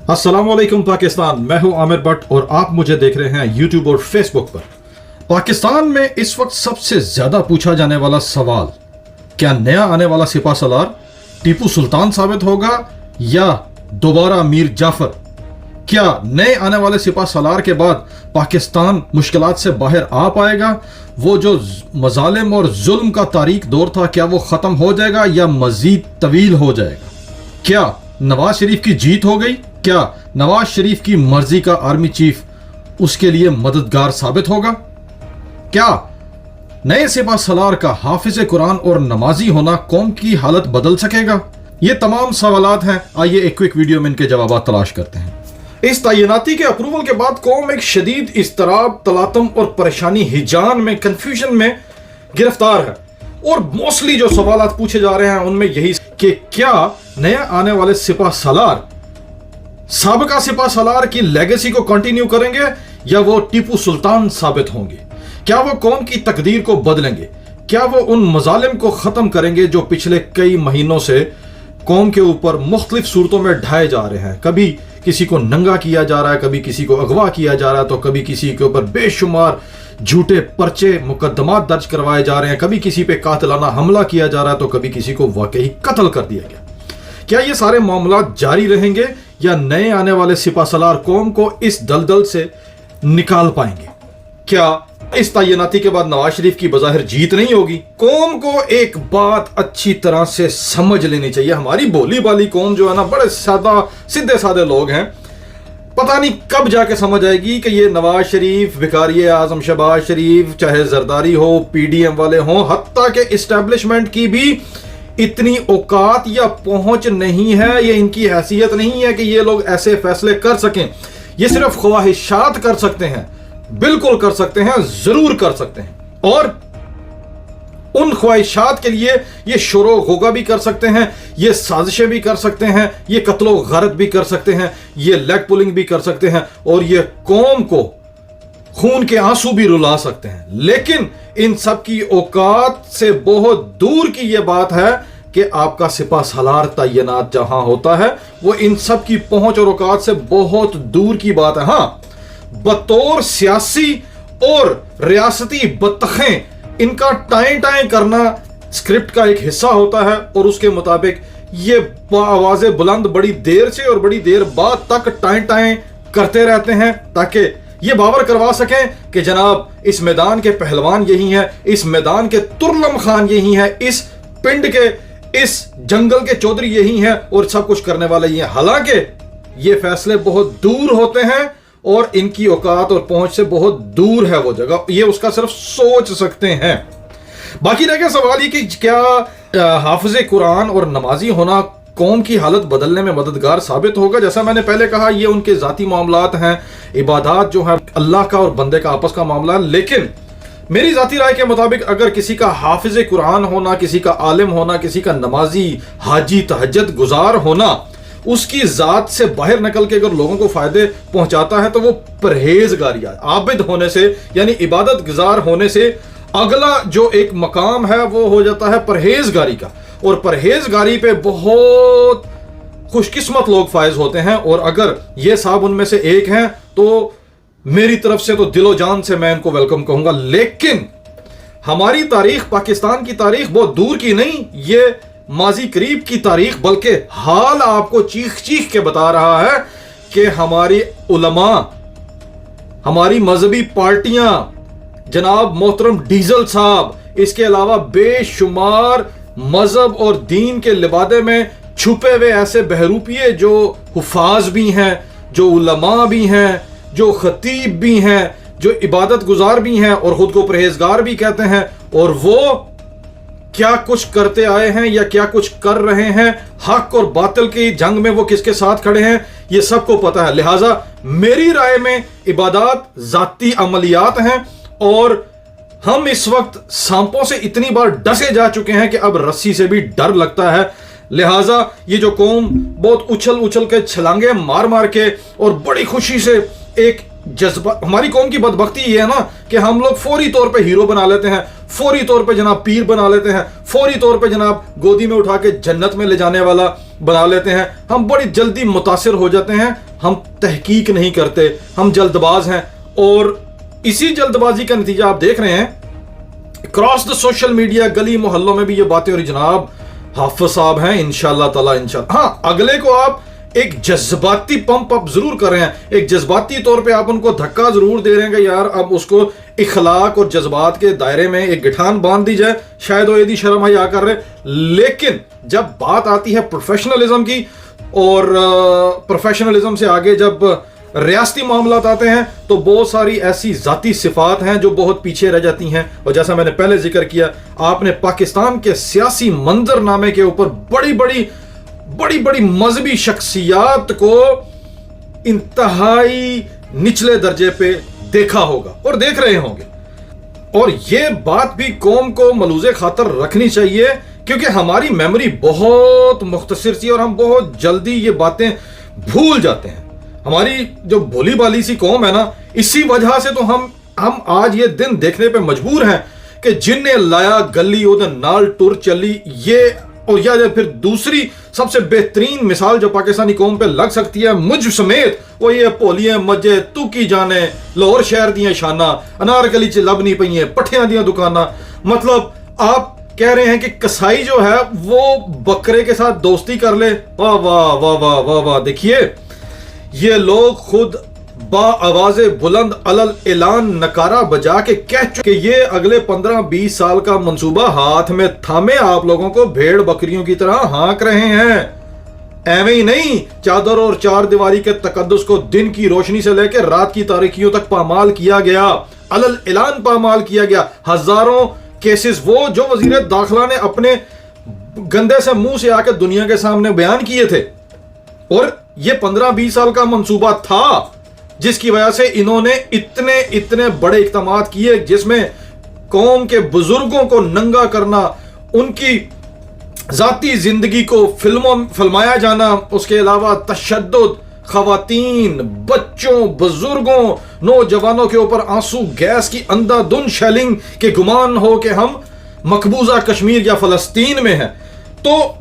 अस्सलाम वालेकुम पाकिस्तान, मैं हूं आमिर भट्ट और आप मुझे देख रहे हैं यूट्यूब और फेसबुक पर। पाकिस्तान में इस वक्त सबसे ज्यादा पूछा जाने वाला सवाल, क्या नया आने वाला सिपा सलार टीपू सुल्तान साबित होगा या दोबारा मीर जाफर? क्या नए आने वाले सिपा सलार के बाद पाकिस्तान मुश्किलात से बाहर आ पाएगा? वो जो मजालिम और जुल्म का तारीख दौर था, क्या वो खत्म हो जाएगा या मजीद तवील हो जाएगा? क्या नवाज शरीफ की जीत हो गई? क्या नवाज शरीफ की मर्जी का आर्मी चीफ उसके लिए मददगार साबित होगा? क्या नए सिपा सलार का हाफिज कुरान और नमाजी होना कौम की हालत बदल सकेगा? ये तमाम सवालात हैं। आइए एक क्विक वीडियो में इनके जवाब तलाश करते हैं। इस तैनाती के अप्रूवल के बाद कौम एक शदीद इस्तराब, तलातम और परेशानी, हिजान में, कंफ्यूजन में गिरफ्तार है। और मोस्टली जो सवालात पूछे जा रहे हैं उनमें यही कि क्या नया आने वाले सिपा सलार साबिका सिपा सलार की लेगेसी को कंटिन्यू करेंगे या वो टीपू सुल्तान साबित होंगे? क्या वो कौम की तकदीर को बदलेंगे? क्या वो उन मजालिम को खत्म करेंगे जो पिछले कई महीनों से कौम के ऊपर मुख्तलिफ सूरतों में ढाए जा रहे हैं? कभी किसी को नंगा किया जा रहा है, कभी किसी को अगवा किया जा रहा है, तो कभी किसी के ऊपर बेशुमार झूठे पर्चे, मुकदमात दर्ज करवाए जा रहे हैं, कभी किसी पे कातिलाना हमला किया जा रहा है, तो कभी किसी को वाकई कत्ल कर दिया गया। क्या ये सारे मामला जारी रहेंगे या नए आने वाले सिपा सलार कौम को इस दलदल से निकाल पाएंगे? क्या इस तैनाती के बाद नवाज शरीफ की बज़ाहिर जीत नहीं होगी? कौम को एक बात अच्छी तरह से समझ लेनी चाहिए। हमारी भोली भाली कौम जो है ना, बड़े सादा सीधे सादे लोग हैं। पता नहीं कब जाके समझ आएगी कि ये नवाज शरीफ, भिखारी आजम शहबाज शरीफ, चाहे जरदारी हो, पीडीएम वाले हों, हत्ता के इस्टेब्लिशमेंट की भी इतनी औकात या पहुंच नहीं है, ये इनकी हैसियत नहीं है कि ये लोग ऐसे फैसले कर सकें। ये सिर्फ ख्वाहिशात कर सकते हैं, बिल्कुल कर सकते हैं, जरूर कर सकते हैं। और उन ख्वाहिशात के लिए ये शोरो गोगा भी कर सकते हैं, ये साजिशें भी कर सकते हैं, ये कत्लो गारत भी कर सकते हैं, ये लेग पुलिंग भी कर सकते हैं, और ये कौम को खून के आंसू भी रुला सकते हैं। लेकिन इन सब की औकात से बहुत दूर की यह बात है कि आपका सिपा सलार तैनात जहां होता है वो इन सब की पहुंच और औकात से बहुत दूर की बात है। हां, बतौर सियासी और रियासती बतखें इनका टाएं टाएं करना स्क्रिप्ट का एक हिस्सा होता है, और उसके मुताबिक ये आवाजें बुलंद बड़ी देर से और बड़ी देर बाद तक टाएं टाएं करते रहते हैं ताकि ये बावर करवा सकें कि जनाब इस मैदान के पहलवान यही हैं, इस मैदान के तुर्लम खान यही हैं, इस पिंड के, इस जंगल के चौधरी यही हैं, और सब कुछ करने वाले ये। हालांकि ये फैसले बहुत दूर होते हैं और इनकी औकात और पहुंच से बहुत दूर है वो जगह, ये उसका सिर्फ सोच सकते हैं। बाकी रह गया सवाल ये कि क्या हाफिज कुरान और नमाजी होना कौम की हालत बदलने में मददगार साबित होगा? जैसा मैंने पहले कहा, ये उनके जाती मामलात हैं, इबादत जो है अल्लाह का और बंदे का आपस का मामला है। लेकिन मेरी जाती राय के मुताबिक अगर किसी का हाफिज कुरान होना, किसी का आलिम होना, किसी का नमाजी, हाजी, तहज्जुद गुजार होना उसकी जात से बाहर निकल के अगर लोगों को फायदे पहुंचाता है तो वो परहेजगारी, आबिद होने से यानी इबादत गुजार होने से अगला जो एक मकाम है वो हो जाता है परहेजगारी का। और परहेजगारी पे बहुत खुशकिस्मत लोग फायज होते हैं, और अगर ये साहब उनमें से एक हैं तो मेरी तरफ से तो दिलो जान से मैं इनको वेलकम कहूंगा। लेकिन हमारी तारीख, पाकिस्तान की तारीख बहुत दूर की नहीं, ये माजी करीब की तारीख, बल्कि हाल आपको चीख चीख के बता रहा है कि हमारी उलमा, हमारी मजहबी पार्टियां, जनाब मोहतरम डीजल साहब, इसके अलावा बेशुमार मजहब और दीन के लिबादे में छुपे हुए ऐसे बहरूपिये जो हुफाज भी हैं, जो उलमा भी हैं, जो खतीब भी हैं, जो इबादत गुजार भी हैं और खुद को परहेजगार भी कहते हैं, और वो क्या कुछ करते आए हैं या क्या कुछ कर रहे हैं, हक और बातिल की जंग में वो किसके साथ खड़े हैं, ये सबको पता है। लिहाजा मेरी राय में इबादत जाती अमलियात हैं, और हम इस वक्त सांपों से इतनी बार डसे जा चुके हैं कि अब रस्सी से भी डर लगता है। लिहाजा ये जो कौम बहुत उछल उछल के, छलांगे मार मार के और बड़ी खुशी से एक जज्बा, हमारी कौम की बदबख्ती ये है ना कि हम लोग फौरी तौर पे हीरो बना लेते हैं, फौरी तौर पे जनाब पीर बना लेते हैं, फौरी तौर पे जनाब गोदी में उठा के जन्नत में ले जाने वाला बना लेते हैं। हम बड़ी जल्दी मुतासिर हो जाते हैं, हम तहकीक नहीं करते, हम जल्दबाज हैं। और इसी जल्दबाजी का नतीजा आप देख रहे हैं क्रॉस द सोशल मीडिया, गली मोहल्लों में भी ये बातें हो रही। जनाब हाफिज साहब हैं, इंशाल्लाह ताला इंशाल्लाह। हाँ, अगले को आप एक जज्बाती पंप अप जरूर कर रहे हैं, एक जज्बाती तौर पे आप उनको धक्का जरूर दे रहे हैं कि यार अब उसको इखलाक और जज्बात के दायरे में एक गिठान बांध दी जाए, शायद वो यदि शर्म हया कर रहे। लेकिन जब बात आती है प्रोफेशनलिज्म की, और प्रोफेशनलिज्म से आगे जब रियासती मामलात आते हैं, तो बहुत सारी ऐसी जाती सिफात हैं जो बहुत पीछे रह जाती हैं। और जैसा मैंने पहले जिक्र किया, आपने पाकिस्तान के सियासी मंजरनामे के ऊपर बड़ी बड़ी मजहबी शख्सियात को इंतहाई निचले दर्जे पे देखा होगा और देख रहे होंगे। और ये बात भी कौम को मलूज़े खातर रखनी चाहिए, क्योंकि हमारी मेमोरी बहुत मुख्तसर सी और हम बहुत जल्दी ये बातें भूल जाते हैं। हमारी जो भोली भाली सी कौम है ना, इसी वजह से तो हम आज ये दिन देखने पे मजबूर हैं कि जिन्हें लाया गली उधर नाल टुर चली। ये और या फिर दूसरी सबसे बेहतरीन मिसाल जो पाकिस्तानी कौम पे लग सकती है मुझ समेत, वो ये पोलियां मजे तू की जाने, लाहौर शहर दियां शाना, अनारकली च लब नहीं पई पट्ठियां दियां दुकाना। मतलब आप कह रहे हैं कि कसाई जो है वो बकरे के साथ दोस्ती कर ले। वाह वाह वाह वाह वाह वाह। देखिए, ये लोग खुद आवाज़े बुलंद अलल ऐलान नकारा बजा के कह चुके ये अगले 15-20 साल का मंसूबा हाथ में थामे आप लोगों को भेड़ बकरियों की तरह हाँक रहे हैं। एवं ही नहीं, चादर और चार दीवारी के तकद्दुस को दिन की रोशनी से लेकर रात की तारीकियों तक पामाल किया गया, अलल ऐलान पामाल किया गया। हजारों केसेस वो जो वजीर दाखिला ने अपने गंदे से मुंह से आकर दुनिया के सामने बयान किए थे। और ये 15-20 साल का मंसूबा था जिसकी वजह से इन्होंने इतने बड़े इक़दामात किए, जिसमें कौम के बुजुर्गों को नंगा करना, उनकी जाती जिंदगी को फिल्माया जाना, उसके अलावा तशद्दुद, खवातीन, बच्चों, बुजुर्गों, नौजवानों के ऊपर आंसू गैस की अंधाधुंध शेलिंग के गुमान हो कि हम मकबूजा कश्मीर या फलस्तीन में हैं। तो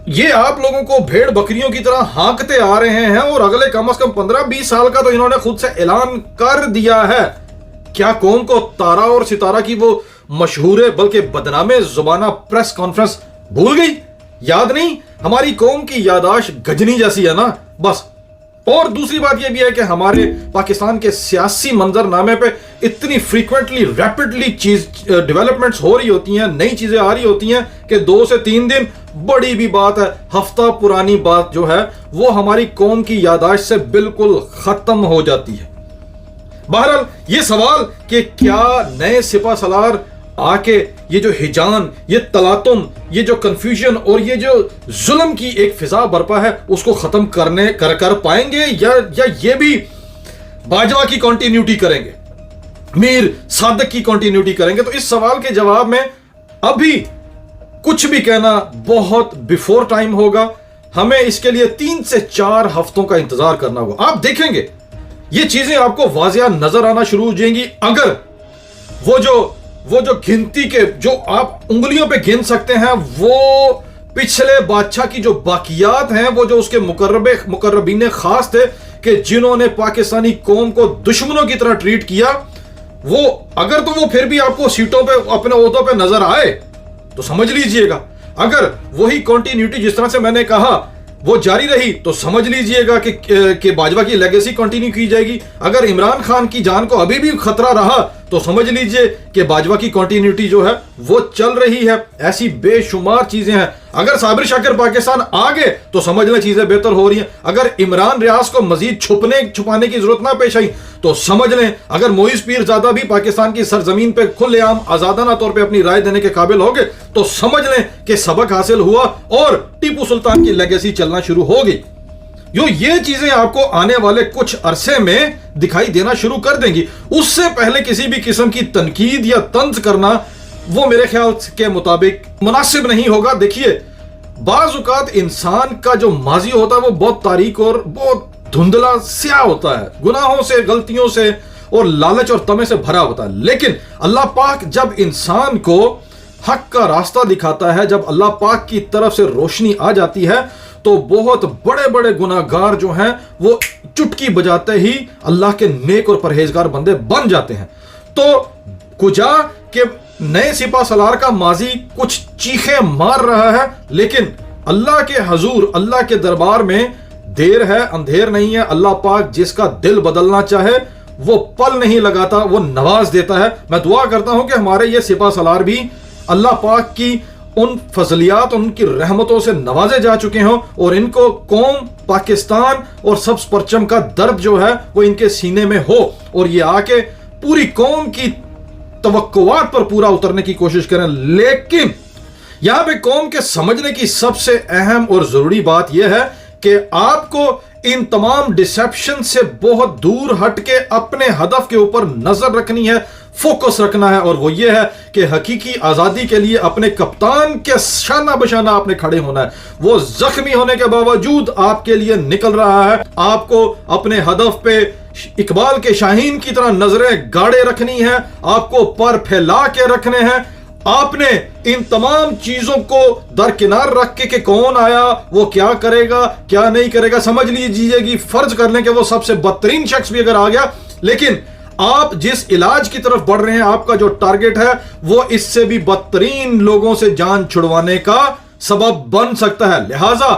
ये आप लोगों को भेड़ बकरियों की तरह हाँकते आ रहे हैं, और अगले कम से कम 15-20 साल का तो इन्होंने खुद से ऐलान कर दिया है। क्या कौम को तारा और सितारा की वो मशहूर बल्कि बदनामे जुबाना प्रेस कॉन्फ्रेंस भूल गई? याद नहीं? हमारी कौम की यादाश्त गजनी जैसी है ना, बस। और दूसरी बात यह भी है कि हमारे पाकिस्तान के सियासी मंजरनामे पे इतनी फ्रीक्वेंटली रैपिडली डेवलपमेंट्स हो रही होती हैं, नई चीजें आ रही होती हैं कि 2 से 3 दिन बड़ी भी बात है, हफ्ता पुरानी बात जो है वो हमारी कौम की यादाश्त से बिल्कुल खत्म हो जाती है। बहरहाल ये सवाल कि क्या नए सिपा सलार आके ये जो हिजान, ये तलातुम, ये जो कंफ्यूजन और ये जो जुल्म की एक फिजा बरपा है उसको खत्म कर पाएंगे, या ये भी बाजवा की कंटिन्यूटी करेंगे, मीर सादक की कंटिन्यूटी करेंगे? तो इस सवाल के जवाब में अभी कुछ भी कहना बहुत बिफोर टाइम होगा। हमें इसके लिए 3 से 4 हफ्तों का इंतजार करना होगा। आप देखेंगे ये चीजें आपको वाजिया नजर आना शुरू हो जाएंगी। अगर वो जो गिनती के जो आप उंगलियों पे गिन सकते हैं, वो पिछले बादशाह की जो बाकियात हैं, वो जो उसके मुकर्रबीन खास थे कि जिन्होंने पाकिस्तानी कौम को दुश्मनों की तरह ट्रीट किया, वो अगर तो वो फिर भी आपको सीटों पे अपने ओहदों पे नजर आए तो समझ लीजिएगा। अगर वही कंटिन्यूटी जिस तरह से मैंने कहा वो जारी रही तो समझ लीजिएगा कि बाजवा की लेगेसी कंटिन्यू की जाएगी। अगर इमरान खान की जान को अभी भी खतरा रहा तो समझ लीजिए कि बाजवा की कंटिन्यूटी जो है वो चल रही है। ऐसी बेशुमार चीजें हैं। अगर साबिर शाकिर पाकिस्तान आ गए तो समझ लें चीजें बेहतर हो रही हैं। अगर इमरान रियाज को मजीद छुपाने की जरूरत ना पेश आई तो समझ लें अगर मोइज पीरजादा भी पाकिस्तान की सरजमीन पे खुलेआम आजादाना तौर पे अपनी राय देने के काबिल हो गए तो समझ लें कि सबक हासिल हुआ और टीपू सुल्तान की लेगेसी चलना शुरू हो गई। ये चीजें आपको आने वाले कुछ अरसे में दिखाई देना शुरू कर देंगी। उससे पहले किसी भी किस्म की तनकीद या तंज करना वो मेरे ख्याल के मुताबिक मुनासिब नहीं होगा। देखिए, बाज़ औक़ात इंसान का जो माजी होता है वो बहुत तारीक और बहुत धुंधला स्याह होता है, गुनाहों से, गलतियों से और लालच और तमे से भरा होता है। लेकिन अल्लाह पाक जब इंसान को हक का रास्ता दिखाता है, जब अल्लाह पाक की तरफ से रोशनी आ जाती है, तो बहुत बड़े बड़े गुनाहगार जो हैं वो चुटकी बजाते ही अल्लाह के नेक और परहेजगार बंदे बन जाते हैं। तो कुजा के नए सिपा सलार का माजी कुछ चीखें मार रहा है, लेकिन अल्लाह के हजूर, अल्लाह के दरबार में देर है अंधेर नहीं है। अल्लाह पाक जिसका दिल बदलना चाहे वो पल नहीं लगाता, वो नवाज देता है। मैं दुआ करता हूं कि हमारे ये सिपा सलार भी अल्लाह पाक की उन फजलियात, उनकी रहमतों से नवाजे जा चुके हों और इनको कौम, पाकिस्तान और सब्ज परचम का दर्द जो है वो इनके सीने में हो और ये आके पूरी कौम की तवक्कुआत पर पूरा उतरने की कोशिश करें। लेकिन यहां पे कौम के समझने की सबसे अहम और जरूरी बात यह है कि आपको इन तमाम डिसेप्शन से बहुत दूर हटके अपने हदफ के ऊपर नजर रखनी है, फोकस रखना है, और वो ये है कि हकीकी आजादी के लिए अपने कप्तान के शाना बशाना आपने खड़े होना है। वो जख्मी होने के बावजूद आपके लिए निकल रहा है। आपको अपने हदफ पे इकबाल के शाहीन की तरह नजरें गाड़े रखनी है, आपको पर फैला के रखने हैं। आपने इन तमाम चीजों को दरकिनार रख के कि कौन आया, वो क्या करेगा, क्या नहीं करेगा, समझ लीजिए कि फर्ज कर लें कि वो सबसे बदतरीन शख्स भी अगर आ गया, लेकिन आप जिस इलाज की तरफ बढ़ रहे हैं, आपका जो टारगेट है वो इससे भी बदतरीन लोगों से जान छुड़वाने का सबब बन सकता है। लिहाजा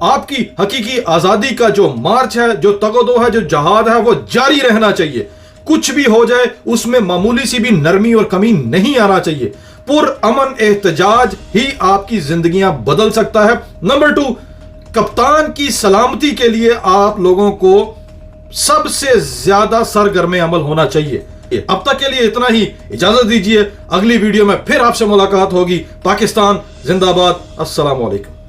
आपकी हकीकी आजादी का जो मार्च है, जो तगदो है, जो जहाद है, वो जारी रहना चाहिए। कुछ भी हो जाए उसमें मामूली सी भी नरमी और कमी नहीं आना चाहिए। पुरअमन एहतजाज ही आपकी जिंदगियां बदल सकता है। नंबर 2, कप्तान की सलामती के लिए आप लोगों को सबसे ज्यादा सरगर्म अमल होना चाहिए। अब तक के लिए इतना ही, इजाजत दीजिए। अगली वीडियो में फिर आपसे मुलाकात होगी। पाकिस्तान जिंदाबाद। अस्सलाम वालेकुम।